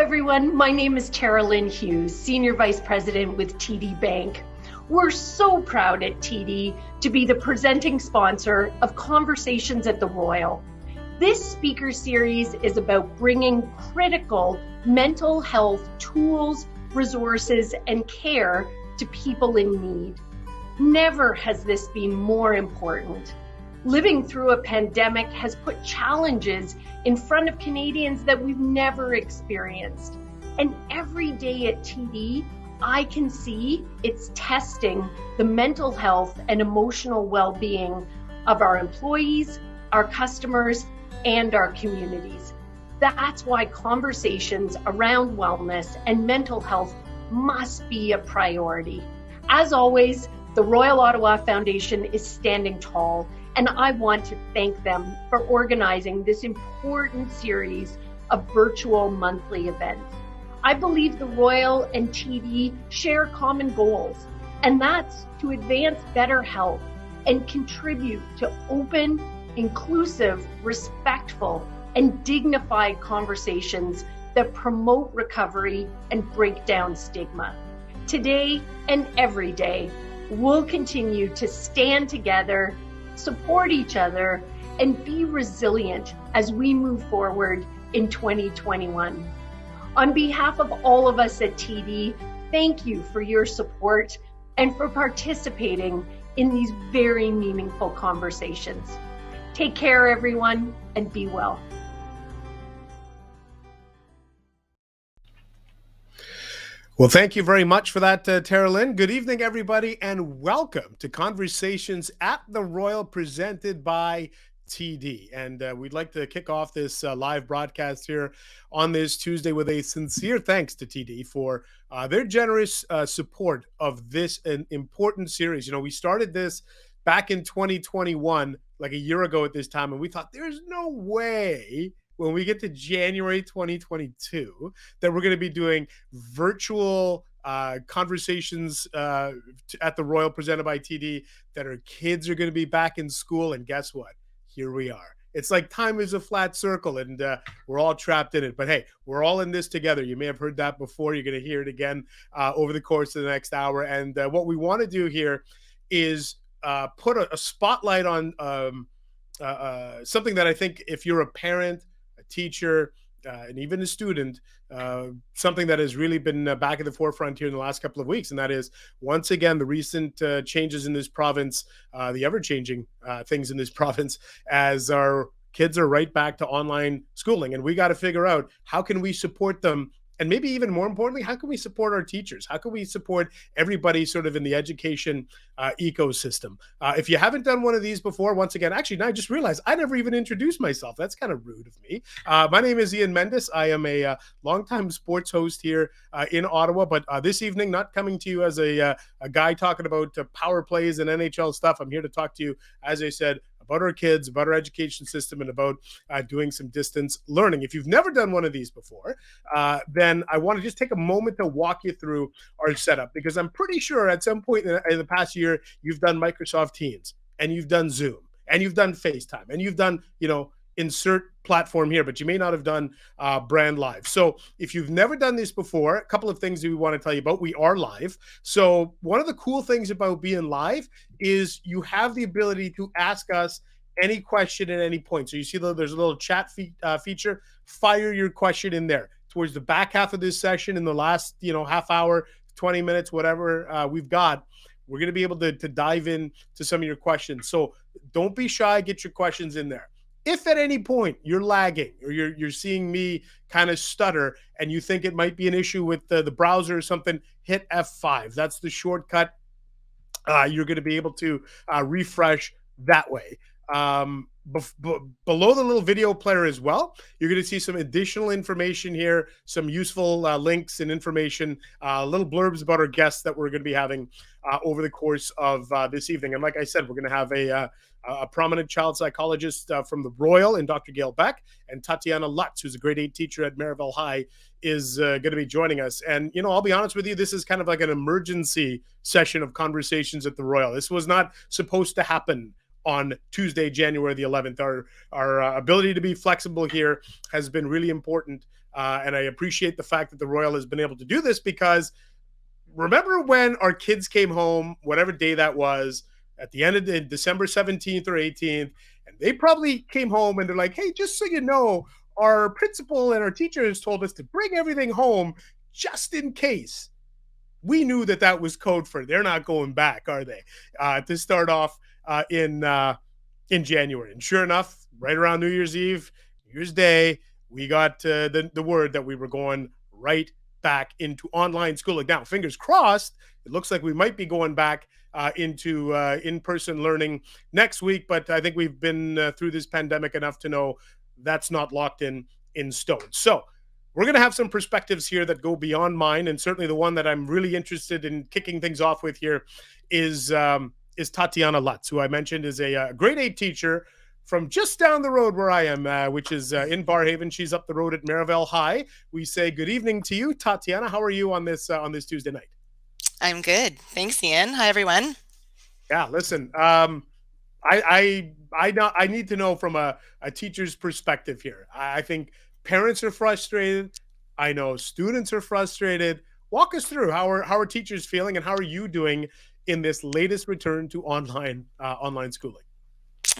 everyone. My name is Tara Lynn Hughes, Senior Vice President with TD Bank. We're so proud at TD to be the presenting sponsor of Conversations at the Royal. This speaker series is about bringing critical mental health tools, resources, and care to people in need. Never has this been more important. Living through a pandemic has put challenges in front of Canadians that we've never experienced. And every day at TD, I can see it's testing the mental health and emotional well-being of our employees, our customers, and our communities. That's why conversations around wellness and mental health must be a priority. As always, the Royal Ottawa Foundation is standing tall, and I want to thank them for organizing this important series of virtual monthly events. I believe the Royal and TD share common goals, and that's to advance better health and contribute to open, inclusive, respectful, and dignified conversations that promote recovery and break down stigma. Today and every day, we'll continue to stand together, support each other, and be resilient as we move forward in 2021. On behalf of all of us at TD, thank you for your support and for participating in these very meaningful conversations. Take care, everyone, and be well. Well, thank you very much for that, Tara Lynn. Good evening, everybody, and welcome to Conversations at the Royal presented by TD. And we'd like to kick off this live broadcast here on this Tuesday with a sincere thanks to TD for their generous support of this an important series. You know, we started this back in 2021, like a year ago at this time, and we thought there's no way when we get to January 2022 that we're going to be doing virtual conversations at the Royal presented by TD, that our kids are going to be back in school. And guess what? Here we are. It's like time is a flat circle, and we're all trapped in it. But hey, we're all in this together. You may have heard that before. You're going to hear it again over the course of the next hour. And what we want to do here is put a spotlight on something that I think, if you're a parent, a teacher, and even a student, something that has really been back at the forefront here in the last couple of weeks. And that is, once again, the recent changes in this province, the ever-changing things in this province, as our kids are right back to online schooling. And we got to figure out, how can we support them? And maybe even more importantly, how can we support our teachers? How can we support everybody sort of in the education ecosystem? If you haven't done one of these before, once again, actually, now I just realized I never even introduced myself. That's kind of rude of me. My name is Ian Mendes. I am a longtime sports host here in Ottawa, but this evening, not coming to you as a guy talking about power plays and NHL stuff. I'm here to talk to you, as I said, about our kids, about our education system, and about doing some distance learning. If you've never done one of these before, then I want to just take a moment to walk you through our setup, because I'm pretty sure at some point in the past year, you've done Microsoft Teams, and you've done Zoom, and you've done FaceTime, and you've done, insert platform here, but you may not have done Brand Live. So if you've never done this before, a couple of things that we want to tell you about. We are live. So one of the cool things about being live is you have the ability to ask us any question at any point. So you see there's a little chat feature. Fire your question in there. Towards the back half of this session, in the last half hour, 20 minutes, whatever we've got, we're going to be able to dive in to some of your questions. So don't be shy. Get your questions in there. If at any point you're lagging, or you're seeing me kind of stutter, and you think it might be an issue with the browser or something, hit F5. That's the shortcut. You're going to be able to refresh that way. Below the little video player as well, you're going to see some additional information here, some useful links and information, little blurbs about our guests that we're going to be having over the course of this evening. And like I said, we're going to have a prominent child psychologist from the Royal, and Dr. Gail Beck, and Tatyana Lutz, who's a grade 8 teacher at Merivale High, is going to be joining us. And, I'll be honest with you, this is kind of like an emergency session of Conversations at the Royal. This was not supposed to happen on Tuesday, January the 11th. Our ability to be flexible here has been really important. And I appreciate the fact that the Royal has been able to do this, because remember when our kids came home, whatever day that was, at the end of December 17th or 18th, and they probably came home and they're like, hey, just so you know, our principal and our teachers told us to bring everything home just in case. We knew that that was code for they're not going back, are they? To start off in January. And sure enough, right around New Year's Eve, New Year's Day, we got the word that we were going right back into online schooling. Now, fingers crossed, it looks like we might be going back into in-person learning next week, but I think we've been through this pandemic enough to know that's not locked in stone. So we're going to have some perspectives here that go beyond mine, and certainly the one that I'm really interested in kicking things off with here is Tatyana Lutz, who I mentioned is a grade 8 teacher from just down the road where I am, which is in Barrhaven. She's up the road at Merivale High. We say good evening to you, Tatyana. How are you on this Tuesday night? I'm good. Thanks, Ian. Hi, everyone. Yeah, listen, I need to know from a teacher's perspective here. I think parents are frustrated. I know students are frustrated. Walk us through how are teachers feeling, and how are you doing in this latest return to online schooling?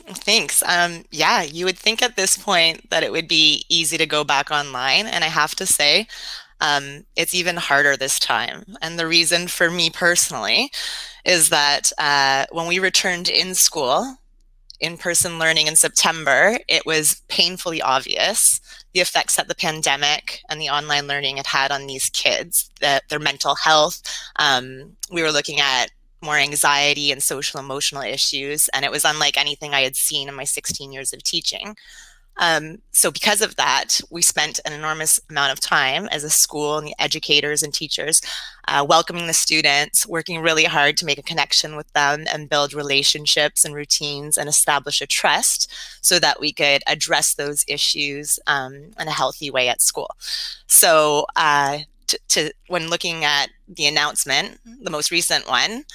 Thanks. Yeah, you would think at this point that it would be easy to go back online, and I have to say, it's even harder this time. And the reason for me personally is that when we returned in-person learning in September, it was painfully obvious the effects that the pandemic and the online learning had on these kids, their mental health. We were looking at more anxiety and social emotional issues, and it was unlike anything I had seen in my 16 years of teaching. So because of that, we spent an enormous amount of time as a school and the educators and teachers welcoming the students, working really hard to make a connection with them and build relationships and routines and establish a trust so that we could address those issues in a healthy way at school. So when looking at the announcement, the most recent one,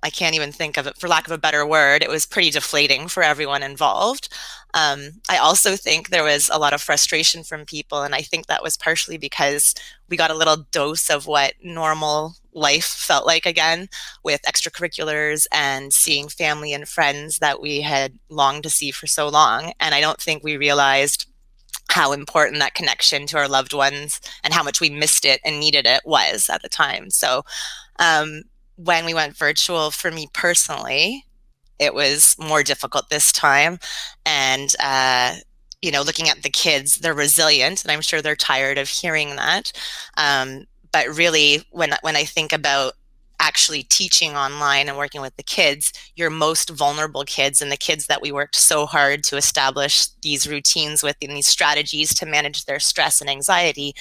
I can't even think of it, for lack of a better word, it was pretty deflating for everyone involved. I also think there was a lot of frustration from people, and I think that was partially because we got a little dose of what normal life felt like again, with extracurriculars and seeing family and friends that we had longed to see for so long. And I don't think we realized how important that connection to our loved ones and how much we missed it and needed it was at the time. So when we went virtual, for me personally, it was more difficult this time. And, looking at the kids, they're resilient, and I'm sure they're tired of hearing that. But really, when I think about actually teaching online and working with the kids, your most vulnerable kids and the kids that we worked so hard to establish these routines with and these strategies to manage their stress and anxiety,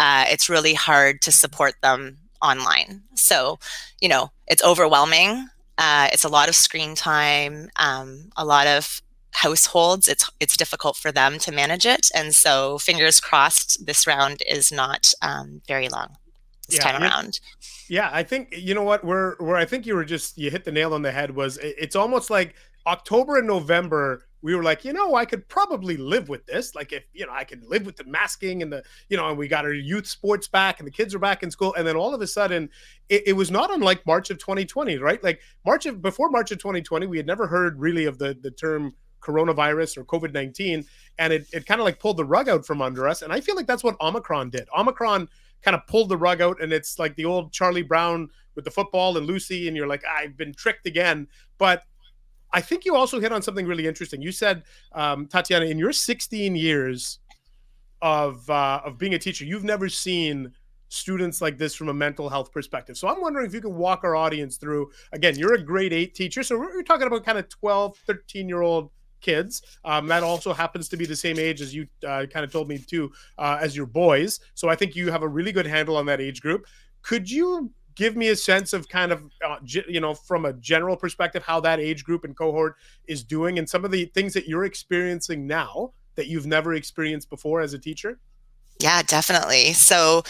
it's really hard to support them online. So, it's overwhelming. It's a lot of screen time, a lot of households. It's difficult for them to manage it. And so fingers crossed this round is not very long this time around. Yeah, I think, you know what, where I think you hit the nail on the head was it's almost like October and November, we were like, I could probably live with this. Like, if, I could live with the masking and and we got our youth sports back and the kids are back in school. And then all of a sudden it was not unlike March of 2020, right? Like before March of 2020, we had never heard really of the term coronavirus or COVID-19. And it kind of like pulled the rug out from under us. And I feel like that's what Omicron did. Omicron kind of pulled the rug out, and it's like the old Charlie Brown with the football and Lucy, and you're like, I've been tricked again. But I think you also hit on something really interesting. You said, Tatyana, in your 16 years of being a teacher, you've never seen students like this from a mental health perspective. So I'm wondering if you could walk our audience through, again, you're a grade 8 teacher, so we're talking about kind of 12, 13-year-old kids. That also happens to be the same age as you kind of told me too, as your boys. So I think you have a really good handle on that age group. Could you give me a sense of kind of, from a general perspective, how that age group and cohort is doing and some of the things that you're experiencing now that you've never experienced before as a teacher? Yeah, definitely. So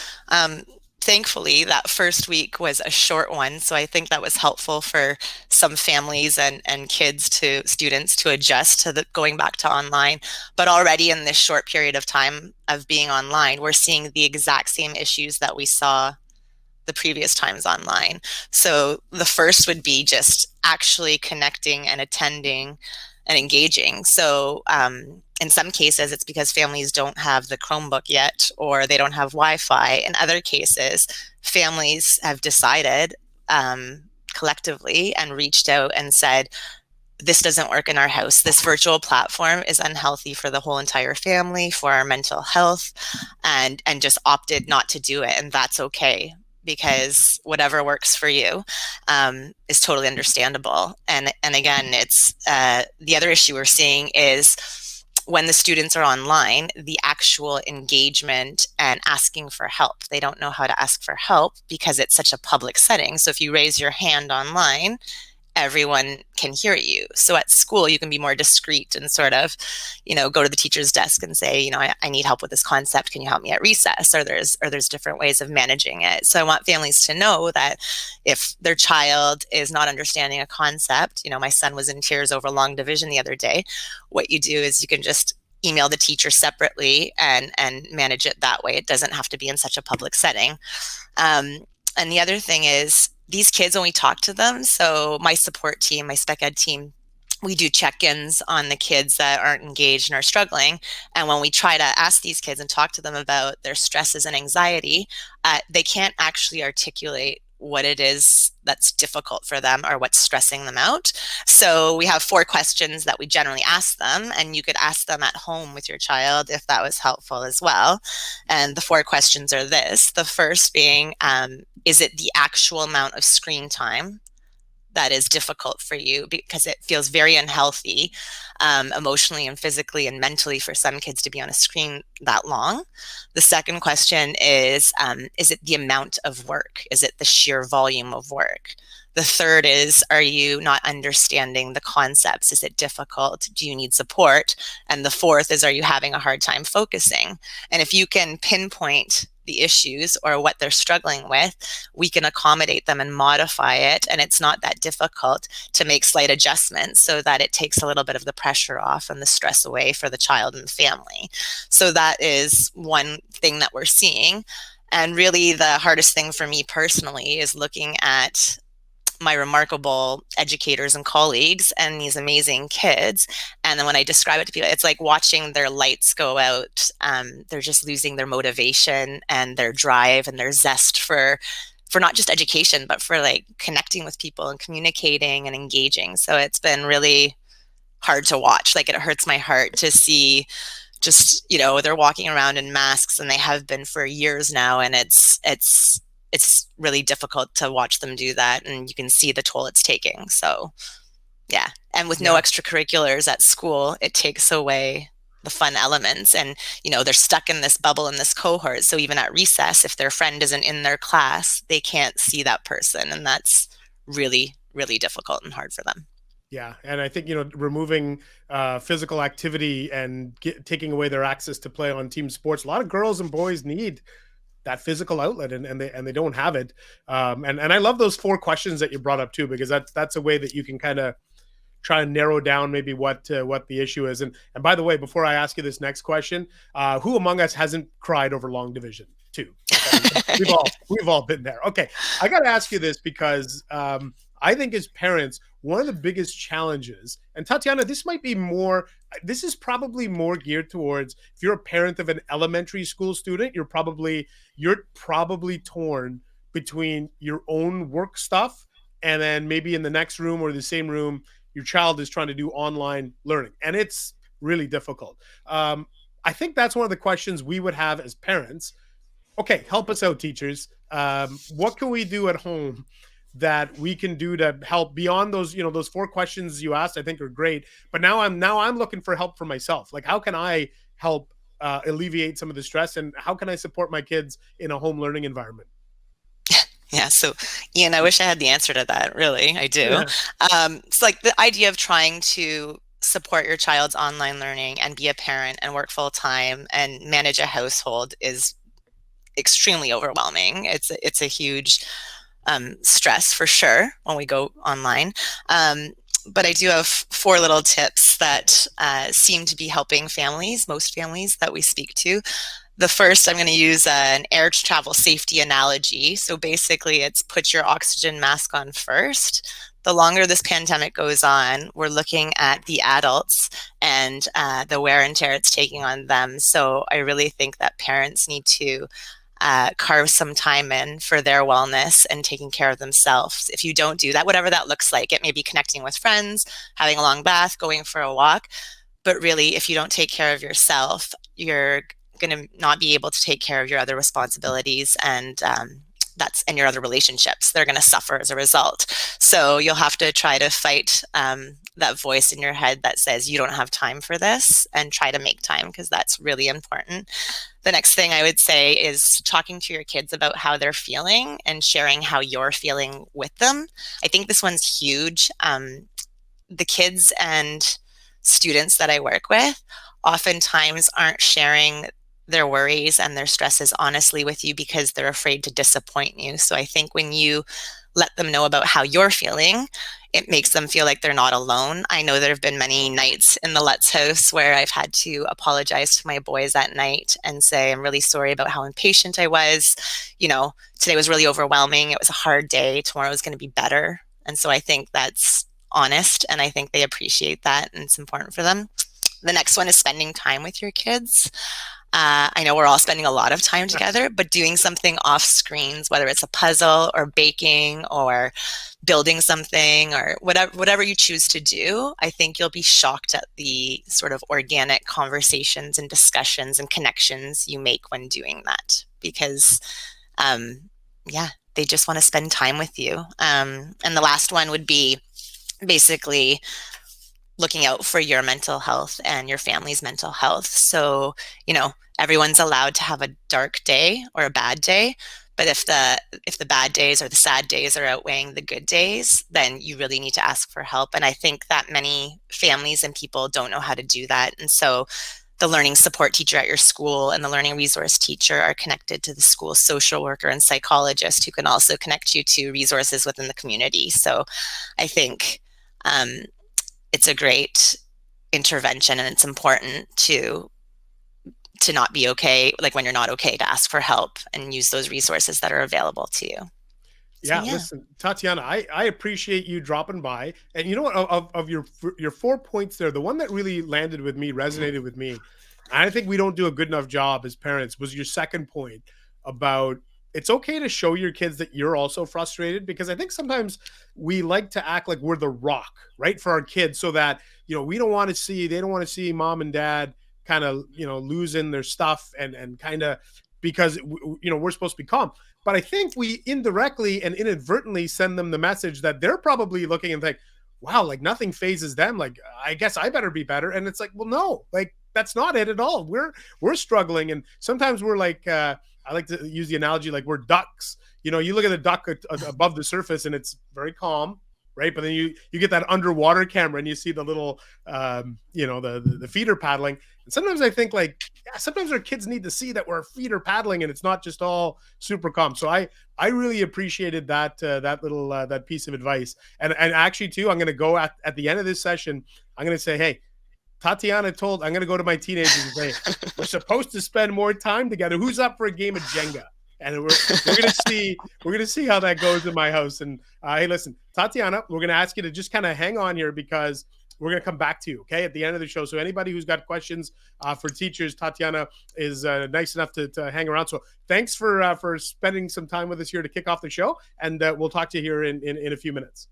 thankfully, that first week was a short one. So I think that was helpful for some families and students to adjust to the going back to online. But already in this short period of time of being online, we're seeing the exact same issues that we saw the previous times online. So the first would be just actually connecting and attending and engaging. So in some cases, it's because families don't have the Chromebook yet, or they don't have Wi-Fi. In other cases, families have decided collectively and reached out and said, this doesn't work in our house. This virtual platform is unhealthy for the whole entire family, for our mental health, and just opted not to do it. And that's okay, because whatever works for you is totally understandable. And again, it's the other issue we're seeing is when the students are online, the actual engagement and asking for help. They don't know how to ask for help because it's such a public setting. So if you raise your hand online, everyone can hear you. So at school, you can be more discreet and sort of, go to the teacher's desk and say, I need help with this concept. Can you help me at recess? Or there's different ways of managing it. So I want families to know that if their child is not understanding a concept, my son was in tears over long division the other day. What you do is you can just email the teacher separately and manage it that way. It doesn't have to be in such a public setting. And the other thing is, these kids, when we talk to them, so my support team, my spec ed team, we do check-ins on the kids that aren't engaged and are struggling. And when we try to ask these kids and talk to them about their stresses and anxiety, they can't actually articulate what it is that's difficult for them or what's stressing them out. So we have 4 questions that we generally ask them, and you could ask them at home with your child if that was helpful as well. And the 4 questions are this. The first being, is it the actual amount of screen time that is difficult for you? Because it feels very unhealthy emotionally and physically and mentally for some kids to be on a screen that long. The second question is it the amount of work? Is it the sheer volume of work? The third is, are you not understanding the concepts? Is it difficult? Do you need support? And the fourth is, are you having a hard time focusing? And if you can pinpoint the issues or what they're struggling with, we can accommodate them and modify it. And it's not that difficult to make slight adjustments so that it takes a little bit of the pressure off and the stress away for the child and the family. So that is one thing that we're seeing. And really the hardest thing for me personally is looking at my remarkable educators and colleagues and these amazing kids. And then when I describe it to people, it's like watching their lights go out. They're just losing their motivation and their drive and their zest for not just education, but for like connecting with people and communicating and engaging. So it's been really hard to watch. Like, it hurts my heart to see just, they're walking around in masks, and they have been for years now. And it's really difficult to watch them do that, and you can see the toll it's taking. So yeah. And with no extracurriculars at school, it takes away the fun elements, and they're stuck in this bubble in this cohort. So even at recess, if their friend isn't in their class, they can't see that person, and that's really, really difficult and hard for them. Yeah. And I think, removing physical activity and taking away their access to play on team sports, a lot of girls and boys need that physical outlet, and they don't have it. And I love those 4 questions that you brought up too, because that's a way that you can kind of try and narrow down maybe what the issue is. And by the way, before I ask you this next question, who among us hasn't cried over long division too? Okay. we've all been there. Okay. I got to ask you this because I think as parents, one of the biggest challenges, and Tatyana, this is probably more geared towards, if you're a parent of an elementary school student, you're probably torn between your own work stuff, and then maybe in the next room or the same room, your child is trying to do online learning, and it's really difficult. I think that's one of the questions we would have as parents. Okay, help us out, teachers. What can we do at home that we can do to help beyond those, those 4 questions you asked? I think are great, but now I'm looking for help for myself. Like, how can I help alleviate some of the stress, and how can I support my kids in a home learning environment? Yeah. So, Ian, I wish I had the answer to that. Really, I do. Yeah. It's like the idea of trying to support your child's online learning and be a parent and work full time and manage a household is extremely overwhelming. It's a huge stress for sure when we go online. But I do have 4 little tips that seem to be helping families, most families that we speak to. The first, I'm going to use an air travel safety analogy. So basically, it's put your oxygen mask on first. The longer this pandemic goes on, we're looking at the adults and the wear and tear it's taking on them. So I really think that parents need to carve some time in for their wellness and taking care of themselves. If you don't do that, whatever that looks like, it may be connecting with friends, having a long bath, going for a walk. But really, if you don't take care of yourself, you're going to not be able to take care of your other responsibilities and your other relationships. They're going to suffer as a result. So you'll have to try to fight that voice in your head that says you don't have time for this, and try to make time, because that's really important. The next thing I would say is talking to your kids about how they're feeling and sharing how you're feeling with them. I think this one's huge. The kids and students that I work with oftentimes aren't sharing their worries and their stresses honestly with you because they're afraid to disappoint you. So I think when you let them know about how you're feeling, it makes them feel like they're not alone. I know there have been many nights in the Lutz house where I've had to apologize to my boys at night and say, I'm really sorry about how impatient I was. Today was really overwhelming. It was a hard day. Tomorrow is going to be better. And so I think that's honest, and I think they appreciate that, and it's important for them. The next one is spending time with your kids. I know we're all spending a lot of time together, but doing something off screens, whether it's a puzzle or baking or building something or whatever you choose to do, I think you'll be shocked at the sort of organic conversations and discussions and connections you make when doing that, because, they just want to spend time with you. And the last one would be basically looking out for your mental health and your family's mental health. So, everyone's allowed to have a dark day or a bad day, but if the bad days or the sad days are outweighing the good days, then you really need to ask for help. And I think that many families and people don't know how to do that. And so the learning support teacher at your school and the learning resource teacher are connected to the school social worker and psychologist, who can also connect you to resources within the community. So I think it's a great intervention, and it's important to not be okay, like when you're not okay, to ask for help and use those resources that are available to you. Yeah, listen, Tatyana, I appreciate you dropping by. And you know what, of your 4 points there, the one that really landed with me, resonated with me, and I think we don't do a good enough job as parents, was your second point about it's okay to show your kids that you're also frustrated, because I think sometimes we like to act like we're the rock, right, for our kids, so that, they don't want to see mom and dad kind of, losing their stuff and kind of, because, we're supposed to be calm. But I think we indirectly and inadvertently send them the message that they're probably looking and think, wow, like nothing phases them. Like, I guess I better be better. And it's like, well, no, like that's not it at all. We're struggling. And sometimes we're like, I like to use the analogy, like we're ducks. You look at the duck above the surface and it's very calm, right? But then you get that underwater camera and you see the little, the feeder paddling. And sometimes I think sometimes our kids need to see that we're feeder paddling and it's not just all super calm. So I really appreciated that little that piece of advice. And actually too, I'm going to go at the end of this session, I'm going to say, hey, Tatyana I'm going to go to my teenagers and say, we're supposed to spend more time together. Who's up for a game of Jenga? And we're going to see how that goes in my house. And hey, listen, Tatyana, we're going to ask you to just kind of hang on here, because we're going to come back to you, okay, at the end of the show. So anybody who's got questions for teachers, Tatyana is nice enough to hang around. So thanks for spending some time with us here to kick off the show. And we'll talk to you here in a few minutes.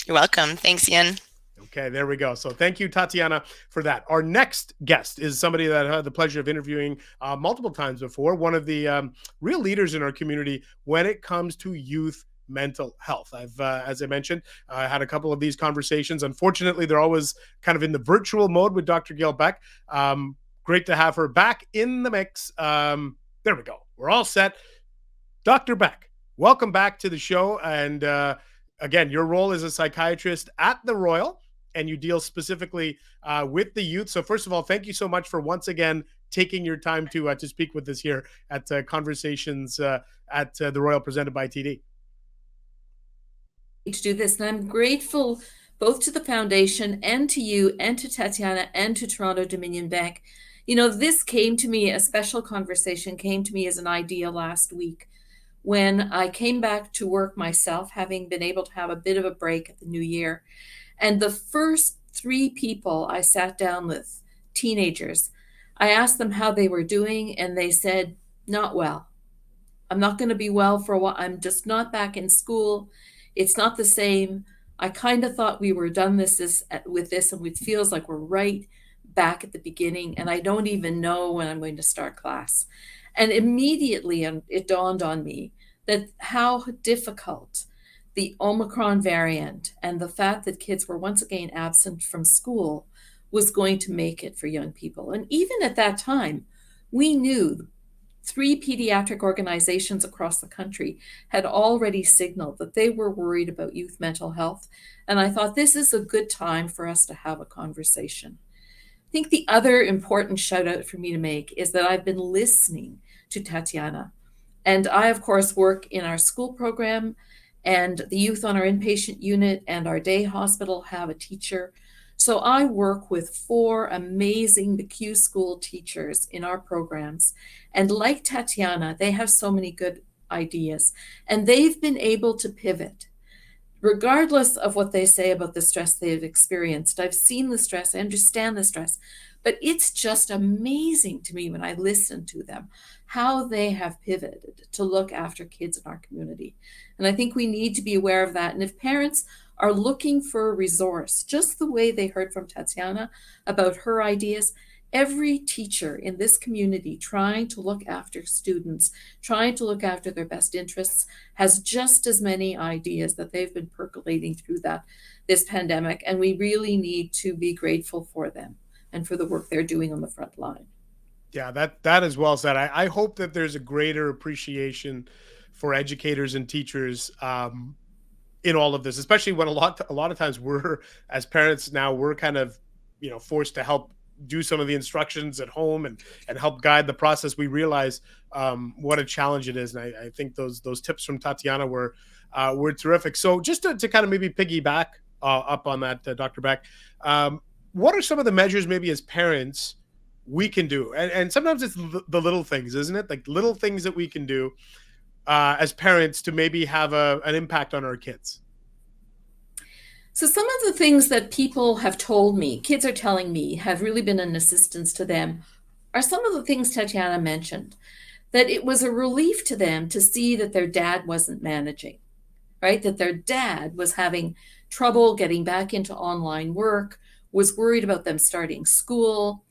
You're welcome. Thanks, Ian. Okay, there we go. So thank you, Tatyana, for that. Our next guest is somebody that I had the pleasure of interviewing multiple times before, one of the real leaders in our community when it comes to youth mental health. I've, as I mentioned, had a couple of these conversations. Unfortunately, they're always kind of in the virtual mode with Dr. Gail Beck. Great to have her back in the mix. There we go. We're all set. Dr. Beck, welcome back to the show. And again, your role as a psychiatrist at the Royal, and you deal specifically with the youth. So first of all, thank you so much for once again taking your time to speak with us here at Conversations at the Royal, presented by TD. To do this, and I'm grateful both to the foundation and to you and to Tatyana and to Toronto Dominion Bank. This came to me, a special conversation came to me as an idea last week when I came back to work myself, having been able to have a bit of a break at the new year. And the first 3 people I sat down with, teenagers, I asked them how they were doing, and they said, not well. I'm not going to be well for a while. I'm just not back in school. It's not the same. I kind of thought we were done with this, and it feels like we're right back at the beginning, and I don't even know when I'm going to start class. And immediately it dawned on me that how difficult the Omicron variant and the fact that kids were once again absent from school was going to make it for young people. And even at that time, we knew 3 pediatric organizations across the country had already signaled that they were worried about youth mental health. And I thought this is a good time for us to have a conversation. I think the other important shout out for me to make is that I've been listening to Tatyana. And I, of course, work in our school program, and the youth on our inpatient unit and our day hospital have a teacher. So I work with 4 amazing McHugh School teachers in our programs. And like Tatyana, they have so many good ideas. And they've been able to pivot, regardless of what they say about the stress they've experienced. I've seen the stress, I understand the stress, but it's just amazing to me when I listen to them, how they have pivoted to look after kids in our community. And I think we need to be aware of that. And if parents are looking for a resource, just the way they heard from Tatyana about her ideas, every teacher in this community trying to look after students, trying to look after their best interests, has just as many ideas that they've been percolating through this pandemic. And we really need to be grateful for them and for the work they're doing on the front line. Yeah, that is well said. I hope that there's a greater appreciation for educators and teachers in all of this, especially when a lot of times we're, as parents now, we're kind of forced to help do some of the instructions at home and help guide the process. We realize what a challenge it is, and I think those tips from Tatyana were terrific. So just to kind of maybe piggyback up on that, Dr. Beck, what are some of the measures maybe as parents we can do? And sometimes it's the little things, isn't it? Like little things that we can do as parents to maybe have an impact on our kids. So some of the things that people have told me, kids are telling me, have really been an assistance to them are some of the things Tatyana mentioned, that it was a relief to them to see that their dad wasn't managing, right? That their dad was having trouble getting back into online work, was worried about them starting school,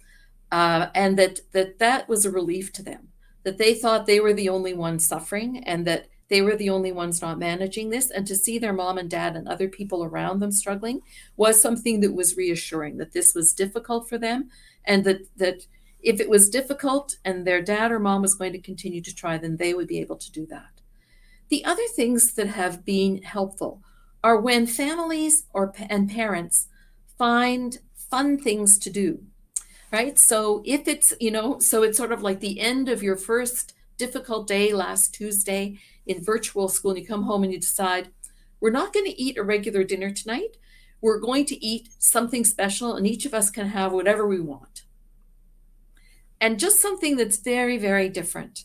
and that was a relief to them, that they thought they were the only ones suffering and that they were the only ones not managing this. And to see their mom and dad and other people around them struggling was something that was reassuring, that this was difficult for them, and that if it was difficult and their dad or mom was going to continue to try, then they would be able to do that. The other things that have been helpful are when families and parents find fun things to do, right? So if it's, so it's sort of like the end of your first difficult day last Tuesday in virtual school, and you come home and you decide, we're not going to eat a regular dinner tonight. We're going to eat something special, and each of us can have whatever we want. And just something that's very, very different.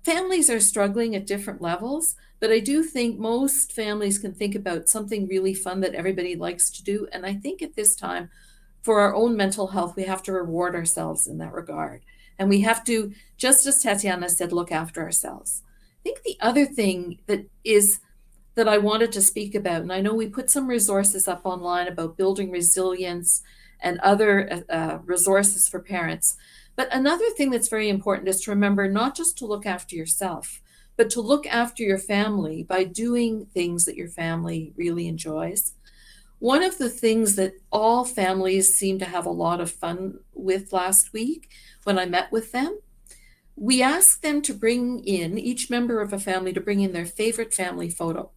Families are struggling at different levels, but I do think most families can think about something really fun that everybody likes to do. And I think at this time, for our own mental health, we have to reward ourselves in that regard. And we have to, just as Tatyana said, look after ourselves. I think the other thing that I wanted to speak about, and I know we put some resources up online about building resilience and other resources for parents. But another thing that's very important is to remember not just to look after yourself, but to look after your family by doing things that your family really enjoys. One of the things that all families seem to have a lot of fun with last week when I met with them, we asked them to bring in, each member of a family to bring in their favorite family photo.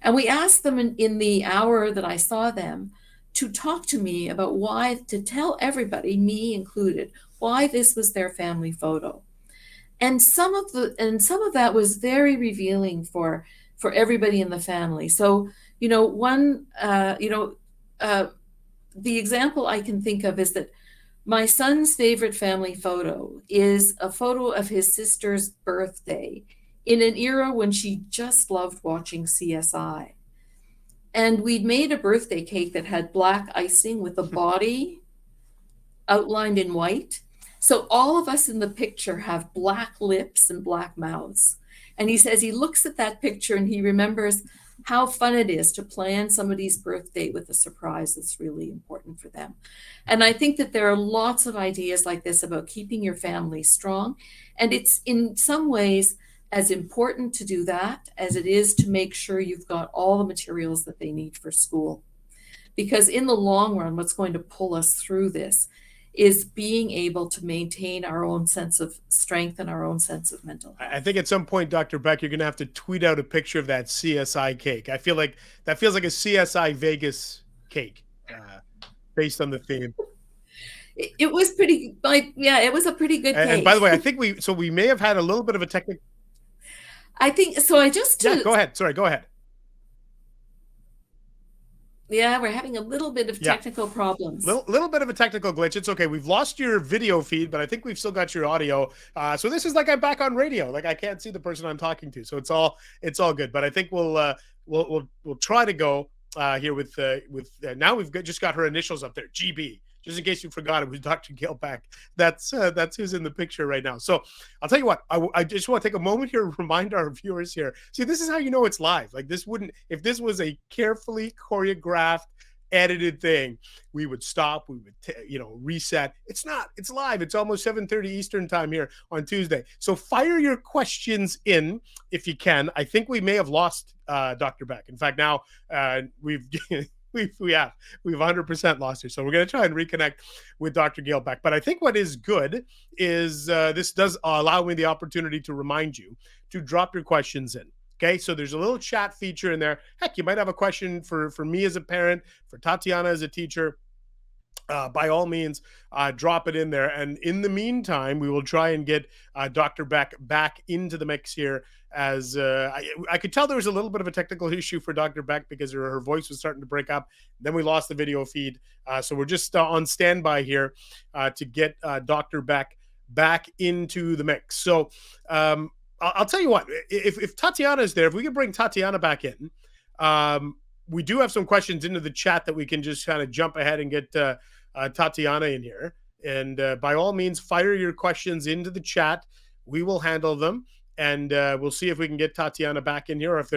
And we asked them in the hour that I saw them to talk to me about why, to tell everybody, me included, why this was their family photo. And some of that was very revealing for everybody in the family. So, the example I can think of is that my son's favorite family photo is a photo of his sister's birthday in an era when she just loved watching CSI. And we'd made a birthday cake that had black icing with a body outlined in white. So all of us in the picture have black lips and black mouths. And he says he looks at that picture and he remembers how fun it is to plan somebody's birthday with a surprise that's really important for them. And I think that there are lots of ideas like this about keeping your family strong. And it's in some ways as important to do that as it is to make sure you've got all the materials that they need for school. Because in the long run, what's going to pull us through this is being able to maintain our own sense of strength and our own sense of mental health. I think at some point, Dr. Beck, you're going to have to tweet out a picture of that CSI cake. I feel like that feels like a CSI Vegas cake based on the theme. It was pretty, it was a pretty good cake. And by the way, I think we may have had a little bit of a technical. I think so. Go ahead. Sorry, go ahead. Yeah, we're having a little bit of technical problems. Little bit of a technical glitch. It's okay. We've lost your video feed, but I think we've still got your audio. So this is like I'm back on radio. Like I can't see the person I'm talking to. So it's all good. But I think we'll try to go here with now we've just got her initials up there, GB. Just in case you forgot, it was Dr. Gail Beck. That's who's in the picture right now. So I'll tell you what, I just want to take a moment here to remind our viewers here. See, this is how you know it's live. Like if this was a carefully choreographed, edited thing, we would stop, we would reset. It's not. It's live. It's almost 7:30 Eastern time here on Tuesday. So fire your questions in if you can. I think we may have lost Dr. Beck. In fact, now we've 100% lost her. So we're going to try and reconnect with Dr. Gail Beck. But I think what is good is this does allow me the opportunity to remind you to drop your questions in. Okay, so there's a little chat feature in there. Heck, you might have a question for me as a parent, for Tatyana as a teacher. By all means, drop it in there. And in the meantime, we will try and get Dr. Beck back into the mix here. As I could tell there was a little bit of a technical issue for Dr. Beck because her voice was starting to break up. Then we lost the video feed. So we're just on standby here to get Dr. Beck back into the mix. So I'll tell you what, if Tatyana is there, if we could bring Tatyana back in, we do have some questions into the chat that we can just kind of jump ahead and get Tatyana in here. And by all means, fire your questions into the chat. We will handle them. And we'll see if we can get Tatyana back in here, or if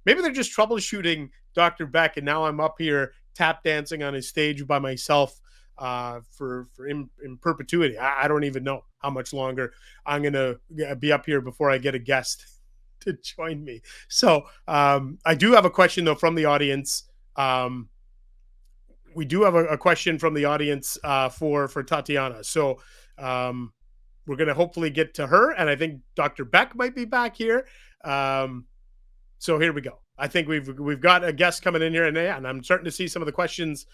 maybe they're just troubleshooting Dr. Beck. And now I'm up here tap dancing on his stage by myself in perpetuity. I don't even know how much longer I'm going to be up here before I get a guest to join me. So I do have a question though from the audience. We do have a question from the audience for Tatyana. So we're going to hopefully get to her, and I think Dr. Beck might be back here. So here we go. I think we've got a guest coming in here, and I'm starting to see some of the questions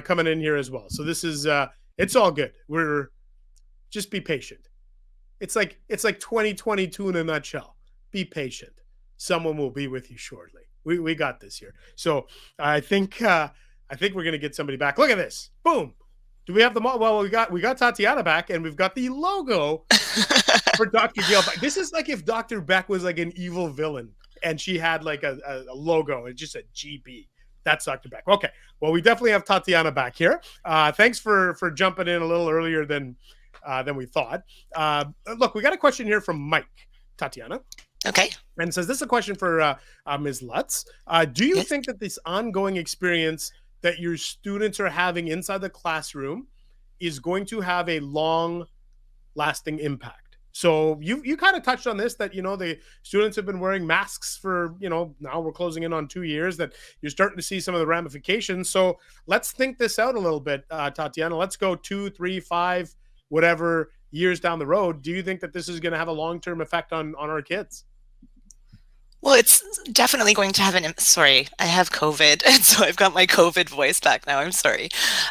coming in here as well. So this is it's all good. Just be patient. It's like 2022 in a nutshell. Be patient. Someone will be with you shortly. We got this here. So I think we're gonna get somebody back. Look at this. Boom. Do we have them all? Well, we got Tatyana back, and we've got the logo for Dr. Gail Beck. This is like if Dr. Beck was like an evil villain and she had like a logo. It just said GB. That's Dr. Beck. Okay. Well, we definitely have Tatyana back here. Thanks for jumping in a little earlier than we thought. Look, we got a question here from Mike. Tatyana. Okay. And it says, this is a question for Ms. Lutz. Do you think that this ongoing experience that your students are having inside the classroom is going to have a long-lasting impact? So you kind of touched on this, that, the students have been wearing masks for, now we're closing in on 2 years, that you're starting to see some of the ramifications. So let's think this out a little bit, Tatyana. Let's go 2, 3, 5, whatever years down the road. Do you think that this is going to have a long-term effect on our kids? Well, it's definitely going to have sorry, I have COVID, and so I've got my COVID voice back now. I'm sorry.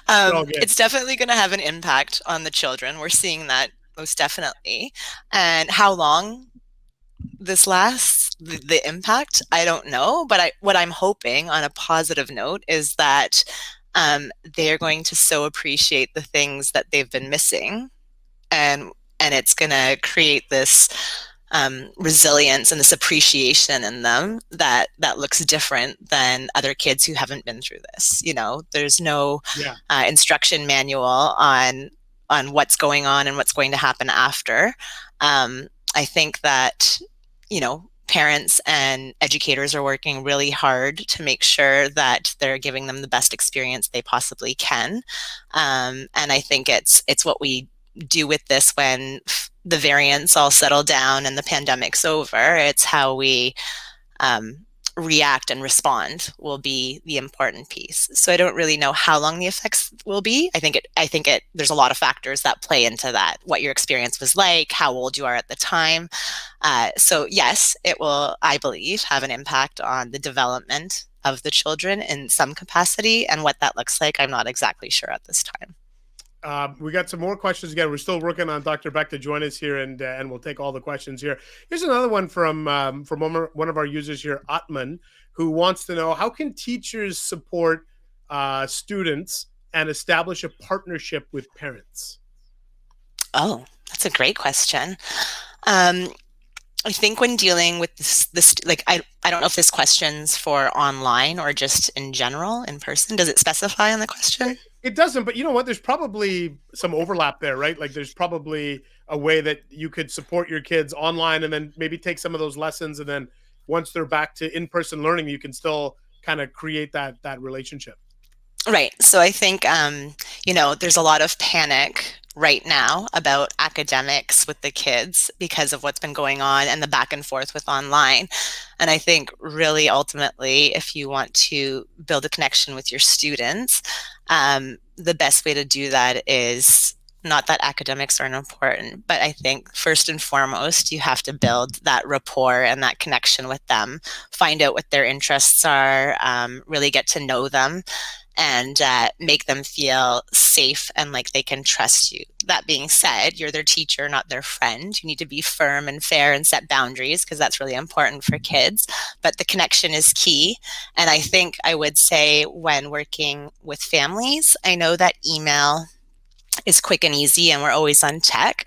Oh, good. It's definitely going to have an impact on the children. We're seeing that most definitely. And how long this lasts, the impact, I don't know. But what I'm hoping on a positive note is that they're going to so appreciate the things that they've been missing, and it's going to create this resilience and this appreciation in them that looks different than other kids who haven't been through this. There's no instruction manual on what's going on and what's going to happen after. I think that parents and educators are working really hard to make sure that they're giving them the best experience they possibly can, and I think it's what we do with this when the variants all settle down and the pandemic's over. It's how we react and respond will be the important piece. So I don't really know how long the effects will be. I think there's a lot of factors that play into that. What your experience was like, how old you are at the time. So yes, it will, I believe, have an impact on the development of the children in some capacity, and what that looks like, I'm not exactly sure at this time. We got some more questions again. We're still working on Dr. Beck to join us here, and we'll take all the questions here. Here's another one from one of our users here, Atman, who wants to know, how can teachers support students and establish a partnership with parents? Oh, that's a great question. I think when dealing with this, like, I don't know if this question's for online or just in general, in person. Does it specify on the question? It doesn't, but you know what? There's probably some overlap there, right? Like, there's probably a way that you could support your kids online and then maybe take some of those lessons, and then once they're back to in-person learning, you can still kind of create that relationship. Right. So I think, there's a lot of panic right now about academics with the kids because of what's been going on and the back and forth with online. And I think really ultimately, if you want to build a connection with your students, the best way to do that is not that academics aren't important, but I think first and foremost, you have to build that rapport and that connection with them, find out what their interests are, really get to know them, and make them feel safe and like they can trust you. That being said, you're their teacher, not their friend. You need to be firm and fair and set boundaries, because that's really important for kids. But the connection is key. And I think I would say, when working with families, I know that email is quick and easy and we're always on tech.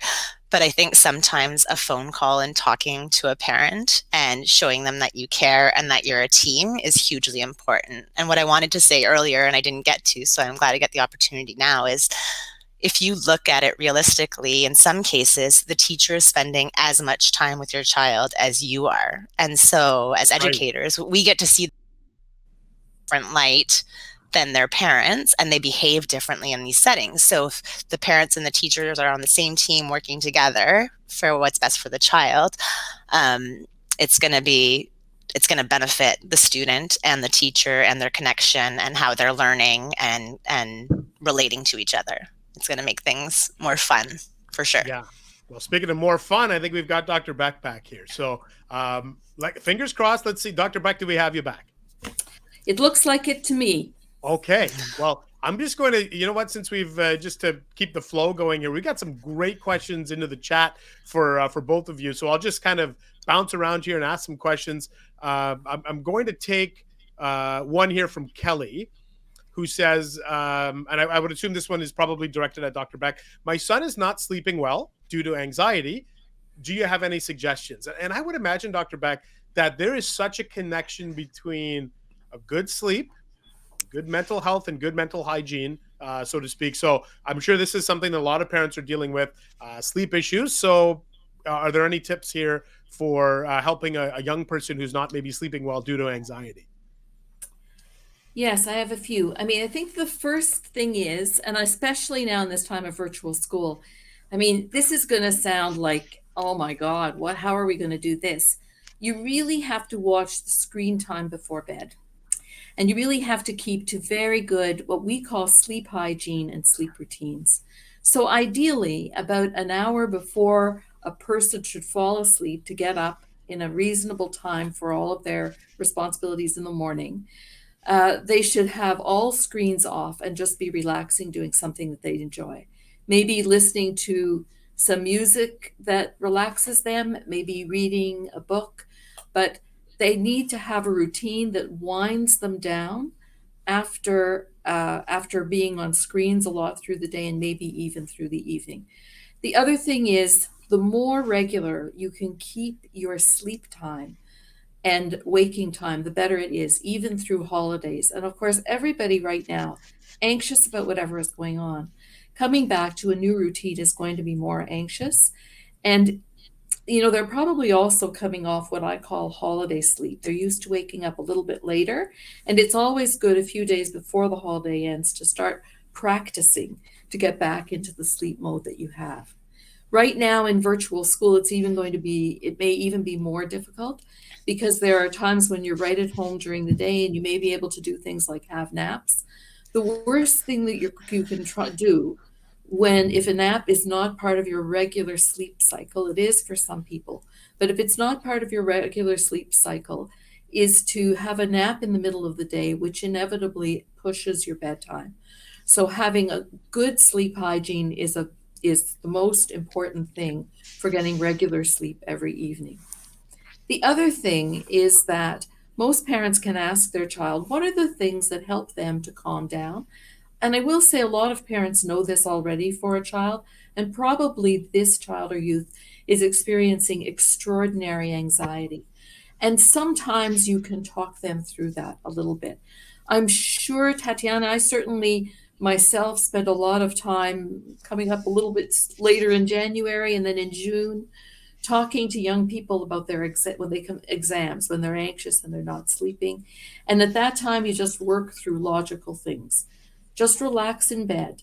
But I think sometimes a phone call and talking to a parent and showing them that you care and that you're a team is hugely important. And what I wanted to say earlier, and I didn't get to, so I'm glad I get the opportunity now, is if you look at it realistically, in some cases, the teacher is spending as much time with your child as you are. And so as educators, we get to see different light than their parents, and they behave differently in these settings. So if the parents and the teachers are on the same team working together for what's best for the child, it's going to benefit the student and the teacher and their connection and how they're learning and relating to each other. It's going to make things more fun, for sure. Yeah. Well, speaking of more fun, I think we've got Dr. Beck back here. So, fingers crossed. Let's see, Dr. Beck, do we have you back? It looks like it to me. Okay. Well, I'm just going to, you know what, since we've just to keep the flow going here, we got some great questions into the chat for both of you. So I'll just kind of bounce around here and ask some questions. I'm going to take one here from Kelly, who says, and I would assume this one is probably directed at Dr. Beck. My son is not sleeping well due to anxiety. Do you have any suggestions? And I would imagine, Dr. Beck, that there is such a connection between a good sleep, good mental health, and good mental hygiene, so to speak. So I'm sure this is something that a lot of parents are dealing with, sleep issues. So are there any tips here for helping a young person who's not maybe sleeping well due to anxiety? Yes, I have a few. I mean, I think the first thing is, and especially now in this time of virtual school, I mean, this is going to sound like, oh my God, how are we going to do this? You really have to watch the screen time before bed. And you really have to keep to very good, what we call sleep hygiene and sleep routines. So ideally, about an hour before a person should fall asleep, to get up in a reasonable time for all of their responsibilities in the morning. They should have all screens off and just be relaxing, doing something that they enjoy. Maybe listening to some music that relaxes them, maybe reading a book, but they need to have a routine that winds them down after being on screens a lot through the day and maybe even through the evening. The other thing is, the more regular you can keep your sleep time and waking time, the better it is, even through holidays. And of course, everybody right now anxious about whatever is going on. Coming back to a new routine is going to be more anxious. And they're probably also coming off what I call holiday sleep. They're used to waking up a little bit later, and it's always good a few days before the holiday ends to start practicing to get back into the sleep mode that you have. Right now in virtual school, it may even be more difficult, because there are times when you're right at home during the day and you may be able to do things like have naps. The worst thing that you can do if a nap is not part of your regular sleep cycle, it is for some people, but if it's not part of your regular sleep cycle, is to have a nap in the middle of the day, which inevitably pushes your bedtime. So having a good sleep hygiene is the most important thing for getting regular sleep every evening. The other thing is that most parents can ask their child, what are the things that help them to calm down? And I will say a lot of parents know this already for a child, and probably this child or youth is experiencing extraordinary anxiety. And sometimes you can talk them through that a little bit. I'm sure, Tatyana, I certainly myself spent a lot of time coming up a little bit later in January and then in June, talking to young people about their exams, when they're anxious and they're not sleeping. And at that time, you just work through logical things. Just relax in bed.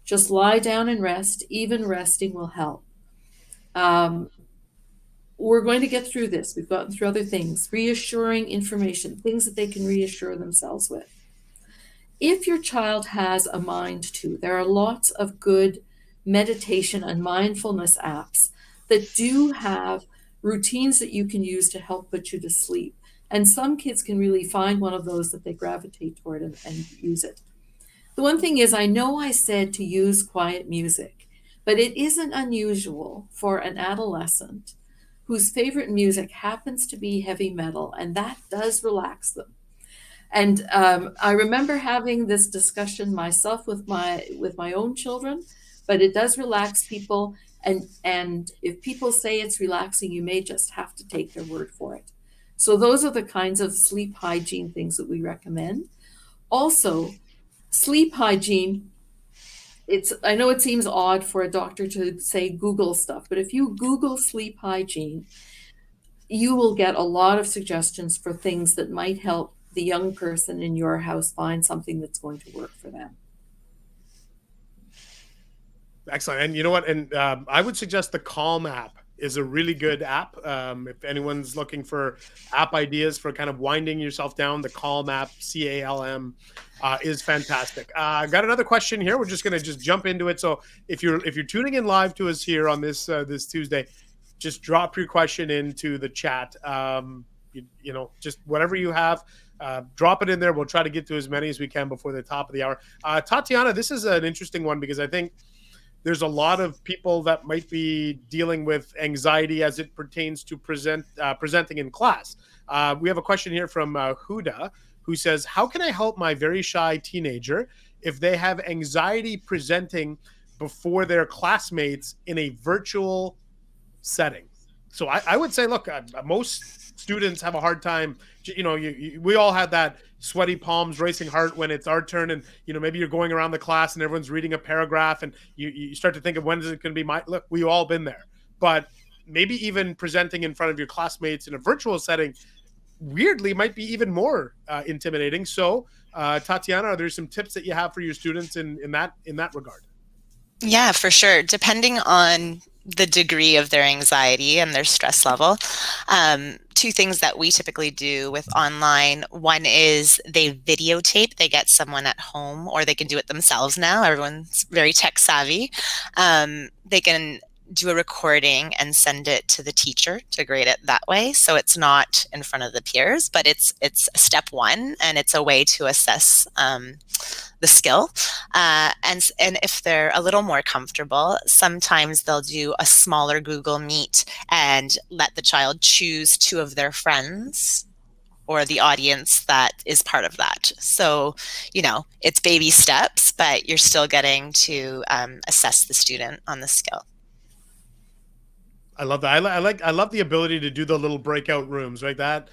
Just lie down and rest. Even resting will help. We're going to get through this. We've gotten through other things. Reassuring information, things that they can reassure themselves with. If your child has a mind to, there are lots of good meditation and mindfulness apps that do have routines that you can use to help put you to sleep. And some kids can really find one of those that they gravitate toward and use it. The one thing is, I know I said to use quiet music, but it isn't unusual for an adolescent whose favorite music happens to be heavy metal, and that does relax them. And I remember having this discussion myself with my own children, but it does relax people. And if people say it's relaxing, you may just have to take their word for it. So those are the kinds of sleep hygiene things that we recommend. Also, sleep hygiene, I know it seems odd for a doctor to say Google stuff, but if you Google sleep hygiene, you will get a lot of suggestions for things that might help the young person in your house find something that's going to work for them. Excellent. And you know what? And I would suggest the Calm app is a really good app. If anyone's looking for app ideas for kind of winding yourself down, the Calm app, CALM, is fantastic. Got another question here. We're just going to jump into it. So if you're tuning in live to us here on this Tuesday, just drop your question into the chat. Just whatever you have, drop it in there. We'll try to get to as many as we can before the top of the hour. Tatyana, this is an interesting one because I think there's a lot of people that might be dealing with anxiety as it pertains to presenting in class. We have a question here from Huda, who says, how can I help my very shy teenager if they have anxiety presenting before their classmates in a virtual setting? So I would say, look, most students have a hard time. We all had that sweaty palms, racing heart when it's our turn, and maybe you're going around the class and everyone's reading a paragraph, and you start to think of when is it going to be my look. We've all been there, but maybe even presenting in front of your classmates in a virtual setting, weirdly, might be even more intimidating. So, Tatyana, are there some tips that you have for your students in that regard? Yeah, for sure. Depending on the degree of their anxiety and their stress level. Two things that we typically do with online. One is they videotape. They get someone at home, or they can do it themselves now. Everyone's very tech savvy. They can do a recording and send it to the teacher to grade it that way. So it's not in front of the peers, but it's step one, and it's a way to assess the skill. And if they're a little more comfortable, sometimes they'll do a smaller Google Meet and let the child choose two of their friends or the audience that is part of that. So, it's baby steps, but you're still getting to assess the student on the skill. I love that. I love the ability to do the little breakout rooms, right? That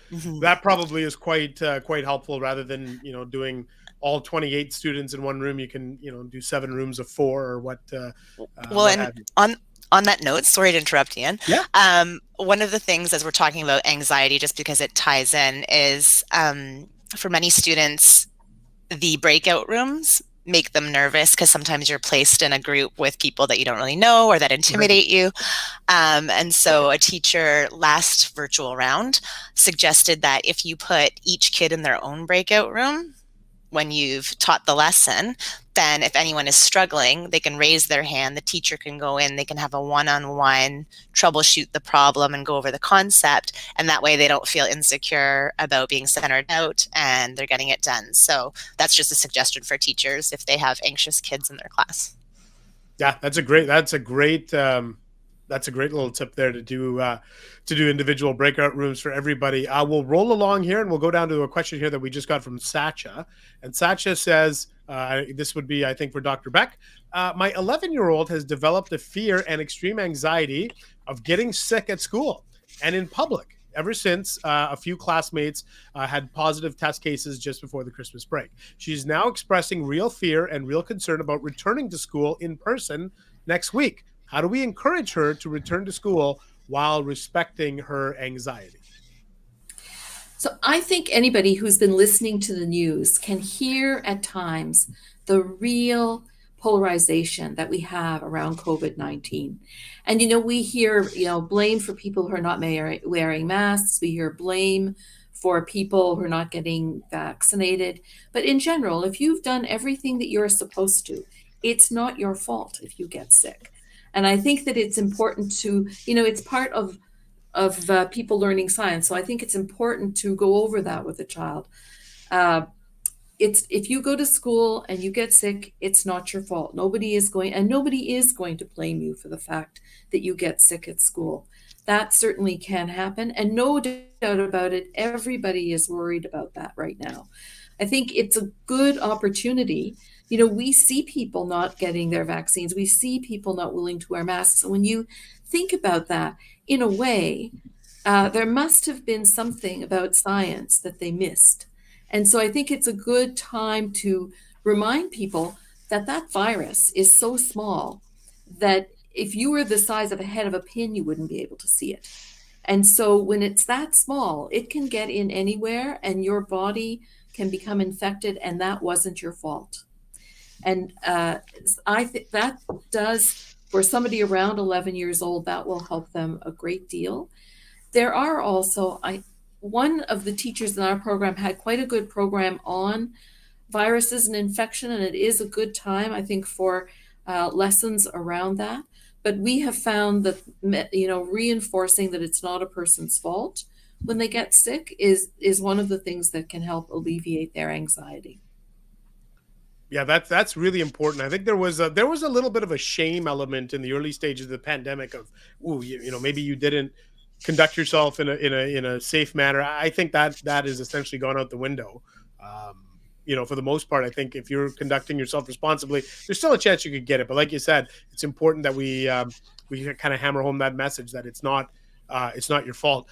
probably is quite helpful, rather than doing all 28 students in one room. You can do 7 rooms of 4 or what. Well, and on that note, sorry to interrupt, Ian. Yeah. One of the things, as we're talking about anxiety, just because it ties in, is for many students, the breakout rooms make them nervous because sometimes you're placed in a group with people that you don't really know or that intimidate you. And so a teacher last virtual round suggested that if you put each kid in their own breakout room when you've taught the lesson, then if anyone is struggling, they can raise their hand, the teacher can go in, they can have a one-on-one, troubleshoot the problem and go over the concept, and that way they don't feel insecure about being centered out and they're getting it done. So that's just a suggestion for teachers if they have anxious kids in their class. Yeah, that's a great little tip there, to do individual breakout rooms for everybody. We'll roll along here, and we'll go down to a question here that we just got from Satya. And Satya says, this would be, I think, for Dr. Beck. My 11-year-old has developed a fear and extreme anxiety of getting sick at school and in public ever since a few classmates had positive test cases just before the Christmas break. She's now expressing real fear and real concern about returning to school in person next week. How do we encourage her to return to school while respecting her anxiety? So I think anybody who's been listening to the news can hear at times the real polarization that we have around COVID-19. And, we hear, blame for people who are not wearing masks. We hear blame for people who are not getting vaccinated. But in general, if you've done everything that you're supposed to, it's not your fault if you get sick. And I think that it's important to, it's part of people learning science. So I think it's important to go over that with a child. If you go to school and you get sick, it's not your fault. Nobody is going to blame you for the fact that you get sick at school. That certainly can happen. And no doubt about it, everybody is worried about that right now. I think it's a good opportunity. We see people not getting their vaccines. We see people not willing to wear masks. And when you think about that, in a way, there must have been something about science that they missed. And so I think it's a good time to remind people that that virus is so small that if you were the size of a head of a pin, you wouldn't be able to see it. And so when it's that small, it can get in anywhere and your body can become infected, and that wasn't your fault. And I think that does, for somebody around 11 years old, that will help them a great deal. There are also, one of the teachers in our program had quite a good program on viruses and infection, and it is a good time, I think, for lessons around that. But we have found that, reinforcing that it's not a person's fault when they get sick is one of the things that can help alleviate their anxiety. Yeah, that's really important. I think there was a little bit of a shame element in the early stages of the pandemic of, maybe you didn't conduct yourself in a safe manner. I think that is essentially gone out the window. For the most part, I think if you're conducting yourself responsibly, there's still a chance you could get it. But like you said, it's important that we kind of hammer home that message that it's not your fault.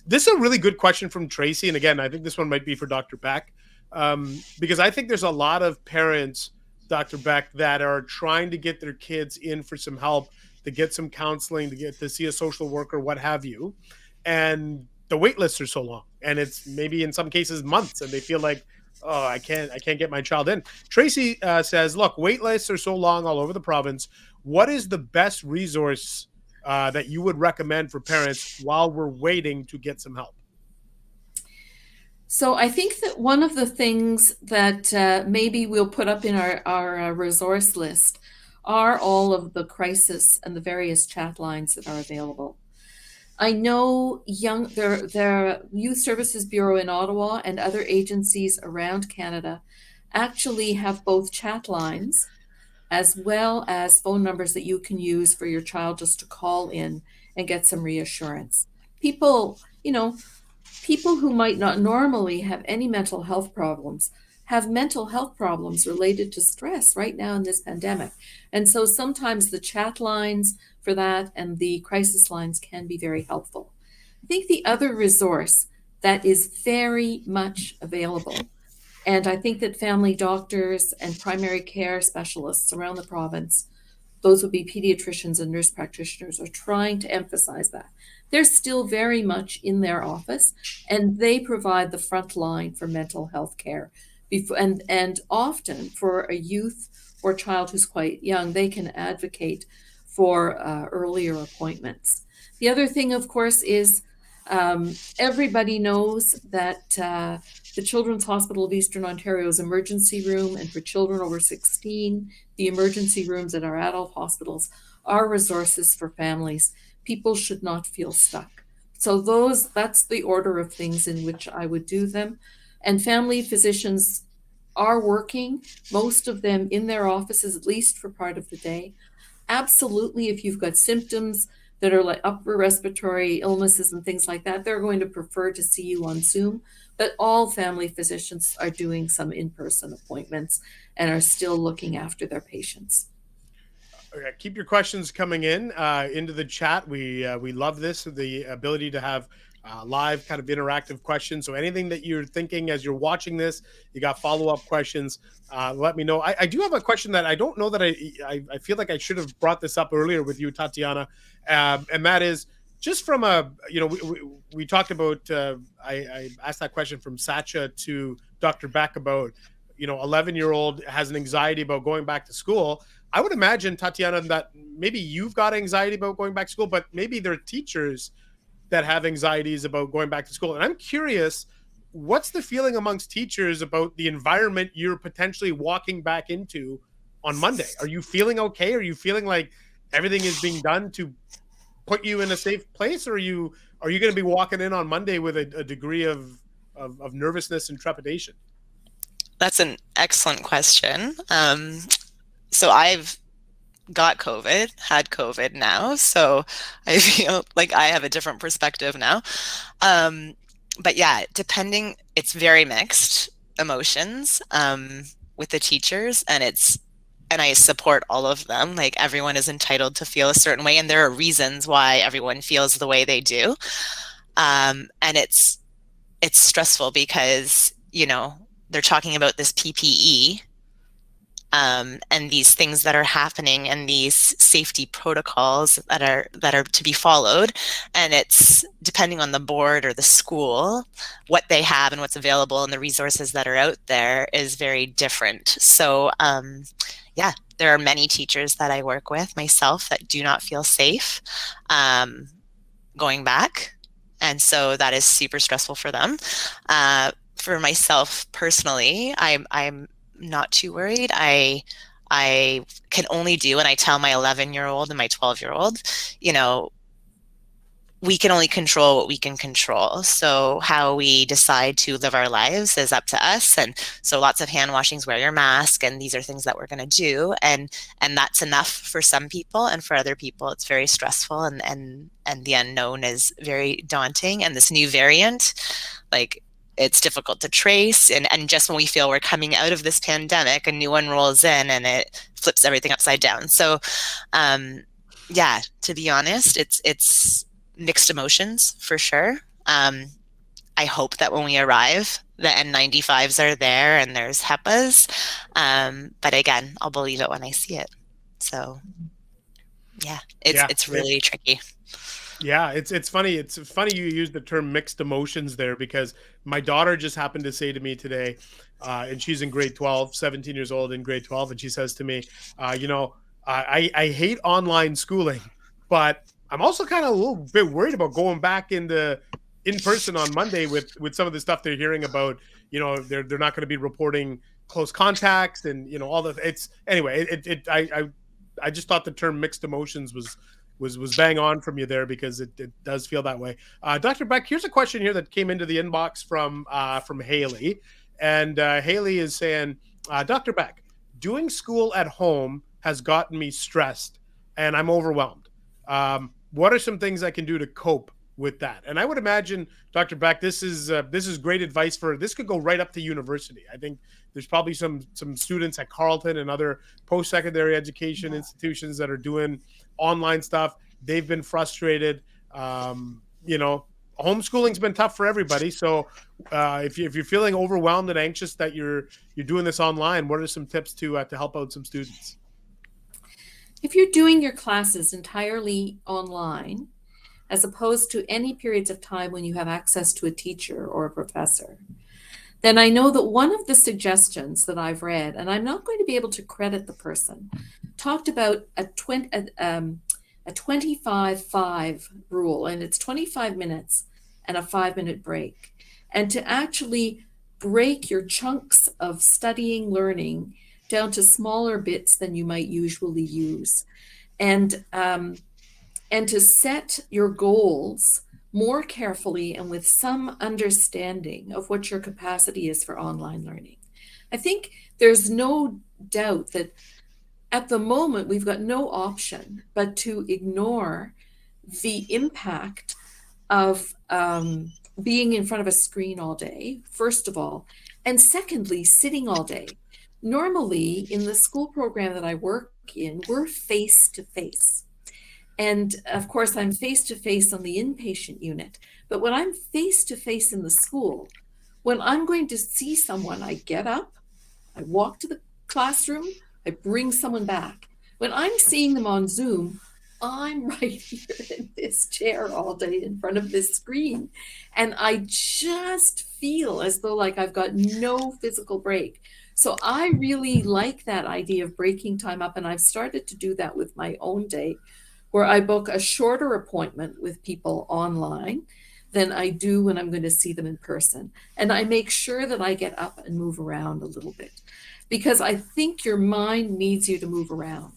This is a really good question from Tracy, and again, I think this one might be for Dr. Beck. Because I think there's a lot of parents, Dr. Beck, that are trying to get their kids in for some help, to get some counseling, to get to see a social worker, what have you. And the wait lists are so long, and it's maybe in some cases months, and they feel like, oh, I can't get my child in. Tracy says, look, wait lists are so long all over the province. What is the best resource that you would recommend for parents while we're waiting to get some help? So I think that one of the things that maybe we'll put up in our resource list are all of the crisis and the various chat lines that are available. I know their Youth Services Bureau in Ottawa and other agencies around Canada actually have both chat lines as well as phone numbers that you can use for your child just to call in and get some reassurance. People, people who might not normally have any mental health problems have mental health problems related to stress right now in this pandemic. And so sometimes the chat lines for that and the crisis lines can be very helpful. I think the other resource that is very much available, and I think that family doctors and primary care specialists around the province, those would be pediatricians and nurse practitioners, are trying to emphasize that. They're still very much in their office, and they provide the front line for mental health care. And often for a youth or child who's quite young, they can advocate for earlier appointments. The other thing, of course, is everybody knows that the Children's Hospital of Eastern Ontario's emergency room, and for children over 16, the emergency rooms at our adult hospitals are resources for families. People should not feel stuck. So that's the order of things in which I would do them. And family physicians are working, most of them in their offices, at least for part of the day. Absolutely, if you've got symptoms that are like upper respiratory illnesses and things like that, they're going to prefer to see you on Zoom. But all family physicians are doing some in-person appointments and are still looking after their patients. Okay, keep your questions coming in into the chat. We love this, the ability to have live kind of interactive questions. So anything that you're thinking as you're watching this, you got follow-up questions, let me know. I do have a question that I don't know that I feel like I should have brought this up earlier with you, Tatyana, and that is just from we talked about, I asked that question from Sacha to Dr. Beck about, 11-year-old has an anxiety about going back to school. I would imagine, Tatyana, that maybe you've got anxiety about going back to school, but maybe there are teachers that have anxieties about going back to school. And I'm curious, what's the feeling amongst teachers about the environment you're potentially walking back into on Monday? Are you feeling okay? Are you feeling like everything is being done to put you in a safe place? Or are you going to be walking in on Monday with a degree of nervousness and trepidation? That's an excellent question. So I've had COVID now. So I feel like I have a different perspective now. But yeah, it's very mixed emotions with the teachers, and I support all of them. Like, everyone is entitled to feel a certain way, and there are reasons why everyone feels the way they do. And it's stressful because, they're talking about this PPE, and these things that are happening, and these safety protocols that are to be followed. And it's depending on the board or the school, what they have and what's available and the resources that are out there is very different. So yeah, there are many teachers that I work with myself that do not feel safe going back. And so that is super stressful for them. For myself personally, I'm not too worried. I can only do, and I tell my 11-year-old and my 12-year-old, we can only control what we can control. So how we decide to live our lives is up to us. And so lots of hand washings, wear your mask, and these are things that we're going to do. And that's enough for some people, and for other people, it's very stressful, and the unknown is very daunting. And this new variant, it's difficult to trace. And just when we feel we're coming out of this pandemic, a new one rolls in and it flips everything upside down. So yeah, to be honest, it's mixed emotions for sure. I hope that when we arrive, the N95s are there and there's HEPAs. But again, I'll believe it when I see it. So yeah, it's really tricky. Yeah, it's funny. It's funny you use the term mixed emotions there, because my daughter just happened to say to me today, and she's in grade 12, 17 years old in grade 12. And she says to me, I hate online schooling, but I'm also kind of a little bit worried about going back in person on Monday with some of the stuff they're hearing about, they're not going to be reporting close contacts and, all the, it's anyway, I just thought the term mixed emotions was bang on from you there, because it does feel that way. Dr. Beck, here's a question here that came into the inbox from Haley. And Haley is saying, Dr. Beck, doing school at home has gotten me stressed and I'm overwhelmed. What are some things I can do to cope with that? And I would imagine, Dr. Beck, this is great advice this could go right up to university. I think there's probably some students at Carleton and other post-secondary education institutions that are doing online stuff. They've been frustrated. Homeschooling's been tough for everybody. So if you're feeling overwhelmed and anxious that you're doing this online, what are some tips to help out some students? If you're doing your classes entirely online, as opposed to any periods of time when you have access to a teacher or a professor, then I know that one of the suggestions that I've read, and I'm not going to be able to credit the person, talked about a 25-5 rule, and it's 25 minutes and a 5-minute break. And to actually break your chunks of studying, learning down to smaller bits than you might usually use. And to set your goals more carefully and with some understanding of what your capacity is for online learning. I think there's no doubt that at the moment we've got no option but to ignore the impact of being in front of a screen all day, first of all, and secondly, sitting all day. Normally, in the school program that I work in, we're face-to-face. And of course, I'm face-to-face on the inpatient unit. But when I'm face-to-face in the school, when I'm going to see someone, I get up, I walk to the classroom, I bring someone back. When I'm seeing them on Zoom, I'm right here in this chair all day in front of this screen. And I just feel as though like I've got no physical break. So I really like that idea of breaking time up. And I've started to do that with my own day, where I book a shorter appointment with people online than I do when I'm going to see them in person. And I make sure that I get up and move around a little bit, because I think your mind needs you to move around.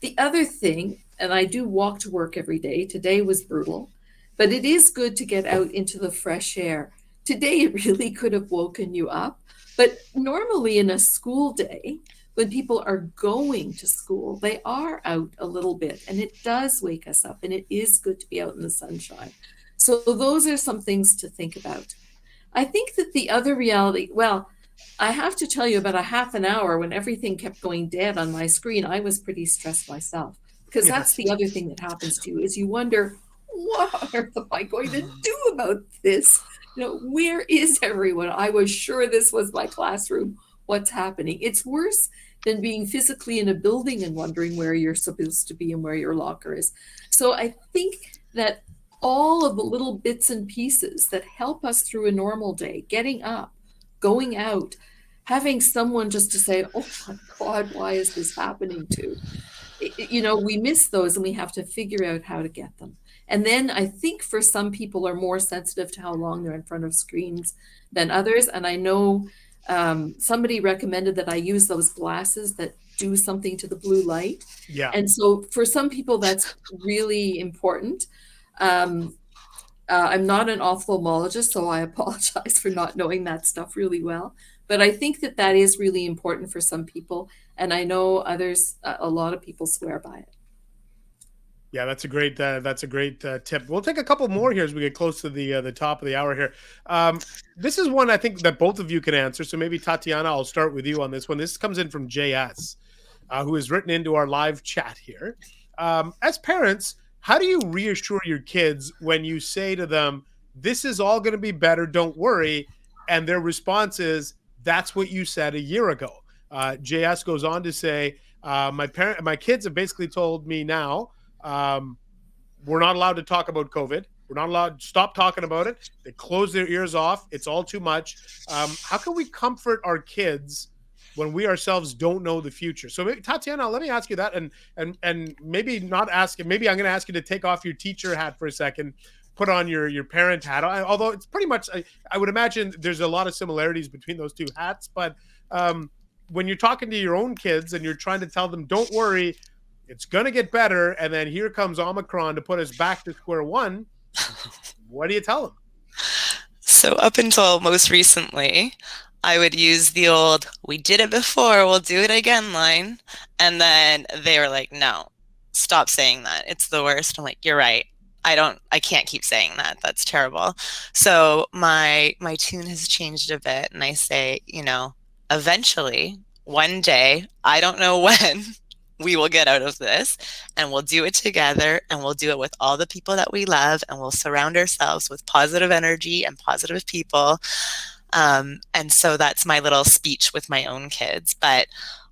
The other thing, and I do walk to work every day. Today was brutal, but it is good to get out into the fresh air. Today, it really could have woken you up. But normally in a school day, when people are going to school, they are out a little bit, and it does wake us up, and it is good to be out in the sunshine. So those are some things to think about. I think that the other reality, well, I have to tell you, about a half an hour when everything kept going dead on my screen, I was pretty stressed myself, because that's the other thing that happens to you, is you wonder, what on earth am I going to do about this? Where is everyone? I was sure this was my classroom. What's happening? It's worse than being physically in a building and wondering where you're supposed to be and where your locker is. So I think that all of the little bits and pieces that help us through a normal day, getting up, going out, having someone just to say, oh my God, why is this happening to? We miss those, and we have to figure out how to get them. And then I think for some people are more sensitive to how long they're in front of screens than others. And I know somebody recommended that I use those glasses that do something to the blue light. Yeah. And so for some people, that's really important. I'm not an ophthalmologist, so I apologize for not knowing that stuff really well. But I think that is really important for some people. And I know others, a lot of people swear by it. Yeah, that's a great tip. We'll take a couple more here as we get close to the top of the hour here. This is one I think that both of you can answer. So maybe Tatyana, I'll start with you on this one. This comes in from JS, who has written into our live chat here. As parents, how do you reassure your kids when you say to them, "This is all going to be better, don't worry," and their response is, "That's what you said a year ago"? JS goes on to say, "My kids have basically told me now." We're not allowed to talk about COVID. We're not allowed to stop talking about it. They close their ears off. It's all too much. How can we comfort our kids when we ourselves don't know the future? So maybe, Tatyana, let me ask you that, and maybe not ask it. Maybe I'm going to ask you to take off your teacher hat for a second, put on your parent hat. Although it's pretty much, I would imagine there's a lot of similarities between those two hats. But when you're talking to your own kids and you're trying to tell them, don't worry, it's going to get better. And then here comes Omicron to put us back to square one. What do you tell them? So up until most recently, I would use the old, we did it before, we'll do it again line. And then they were like, no, stop saying that. It's the worst. I'm like, you're right. I can't keep saying that. That's terrible. So my tune has changed a bit, and I say, eventually, one day, I don't know when, we will get out of this, and we'll do it together, and we'll do it with all the people that we love, and we'll surround ourselves with positive energy and positive people. And so that's my little speech with my own kids. But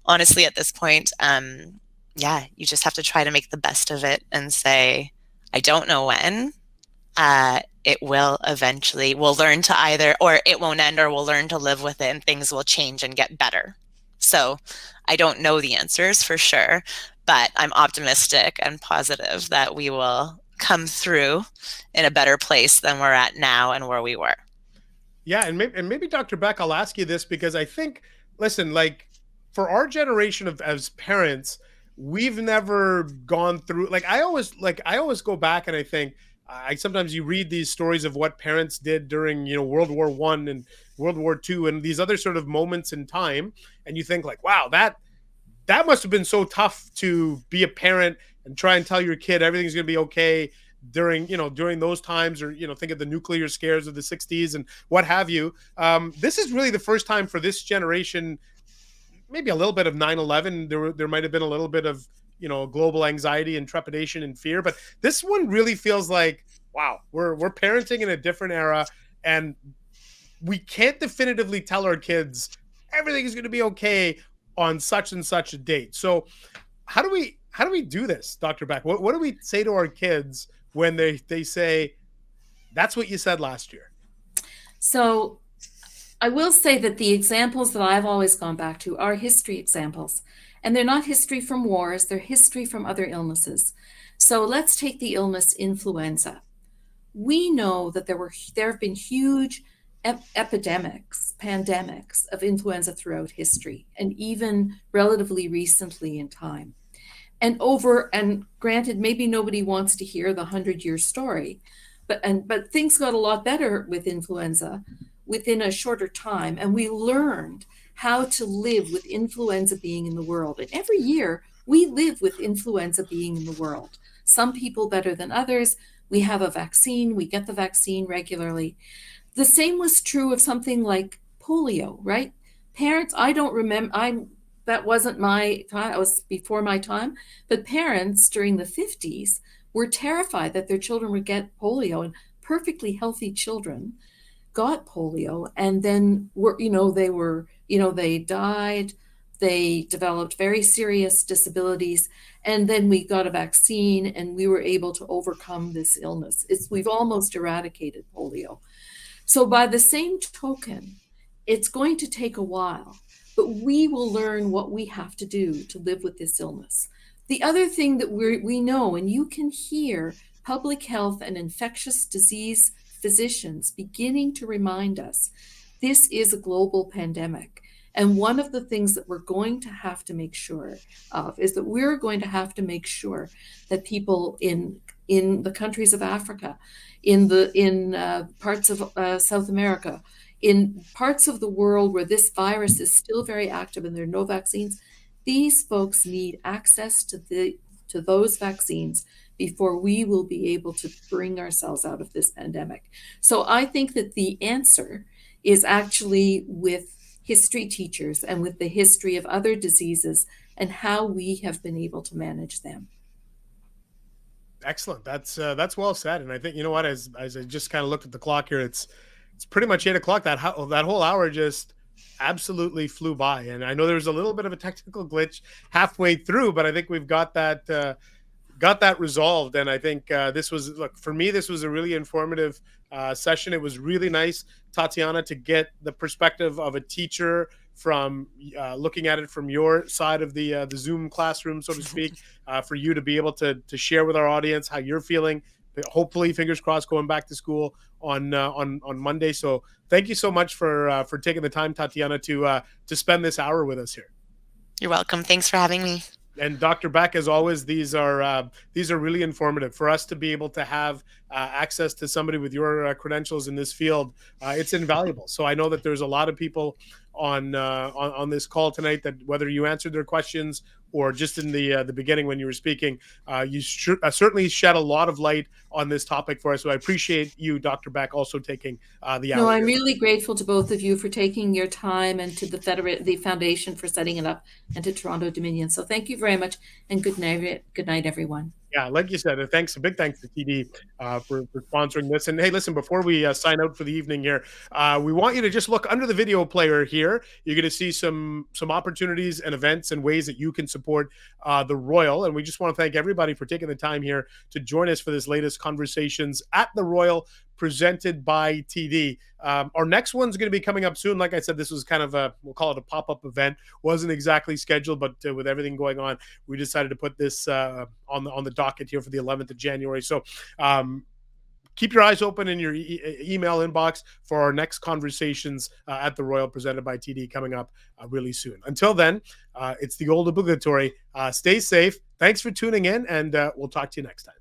honestly, at this point, you just have to try to make the best of it and say, I don't know when. It will eventually, we'll learn to either, or it won't end, or we'll learn to live with it and things will change and get better. So I don't know the answers for sure, but I'm optimistic and positive that we will come through in a better place than we're at now and where we were. Yeah. And maybe Dr. Beck, I'll ask you this because I think, listen, like for our generation as parents, we've never gone through, I always go back and I think, sometimes you read these stories of what parents did during, World War I and World War II and these other sort of moments in time. And you think like, wow, that must have been so tough to be a parent and try and tell your kid everything's going to be okay during those times, or, think of the nuclear scares of the 60s and what have you. This is really the first time for this generation, maybe a little bit of 9/11. There might have been a little bit of, global anxiety and trepidation and fear, but this one really feels like, wow, we're parenting in a different era, and we can't definitively tell our kids everything is going to be okay on such and such a date. So how do we do this, Dr. Beck? What do we say to our kids when they say, that's what you said last year? So I will say that the examples that I've always gone back to are history examples. And they're not history from wars, they're history from other illnesses. So let's take the illness influenza. We know that there have been huge epidemics, pandemics of influenza throughout history, and even relatively recently in time. And granted, maybe nobody wants to hear the 100-year story, but things got a lot better with influenza within a shorter time, and we learned how to live with influenza being in the world. And every year we live with influenza being in the world. Some people better than others. We have a vaccine, we get the vaccine regularly. The same was true of something like polio, right? Parents, I don't remember, that wasn't my time, it was before my time, but parents during the 50s were terrified that their children would get polio, and perfectly healthy children got polio, and then they died, they developed very serious disabilities, and then we got a vaccine and we were able to overcome this illness. We've almost eradicated polio. So by the same token, it's going to take a while, but we will learn what we have to do to live with this illness. The other thing that we know, and you can hear public health and infectious disease physicians beginning to remind us, this is a global pandemic. And one of the things that we're going to have to make sure of is that we're going to have to make sure that people in the countries of Africa, in parts of South America, in parts of the world where this virus is still very active and there are no vaccines, these folks need access to those vaccines before we will be able to bring ourselves out of this pandemic. So I think that the answer is actually with history teachers and with the history of other diseases and how we have been able to manage them. Excellent. That's well said. And I think, as I just kind of looked at the clock here, it's pretty much 8:00. That whole hour just absolutely flew by. And I know there was a little bit of a technical glitch halfway through, but I think we've got that resolved. And I think for me, this was a really informative session. It was really nice, Tatyana, to get the perspective of a teacher from looking at it from your side of the Zoom classroom, so to speak, for you to be able to share with our audience how you're feeling. Hopefully, fingers crossed, going back to school on Monday. So thank you so much for taking the time, Tatyana, to spend this hour with us here. You're welcome. Thanks for having me. And Dr. Beck, as always, these are really informative for us to be able to have access to somebody with your credentials in this field. It's invaluable. So I know that there's a lot of people on this call tonight that, whether you answered their questions or just in the beginning when you were speaking, you certainly shed a lot of light on this topic for us. So I appreciate you, Dr. Beck, also taking the hour. No, I'm really grateful to both of you for taking your time, and to the foundation for setting it up, and to Toronto Dominion. So thank you very much, and good night, everyone. Yeah, like you said, a big thanks to TD for sponsoring this. And hey, listen, before we sign out for the evening here, we want you to just look under the video player here. You're going to see some opportunities and events and ways that you can support the Royal. And we just want to thank everybody for taking the time here to join us for this latest Conversations at the Royal, presented by TD. Our next one's going to be coming up soon. Like I said, this was kind of we'll call it a pop-up event. Wasn't exactly scheduled, but with everything going on, we decided to put this on the docket here for the 11th of January. So keep your eyes open in your email inbox for our next Conversations at the Royal, presented by TD, coming up really soon. Until then, it's the old obligatory. Stay safe. Thanks for tuning in, and we'll talk to you next time.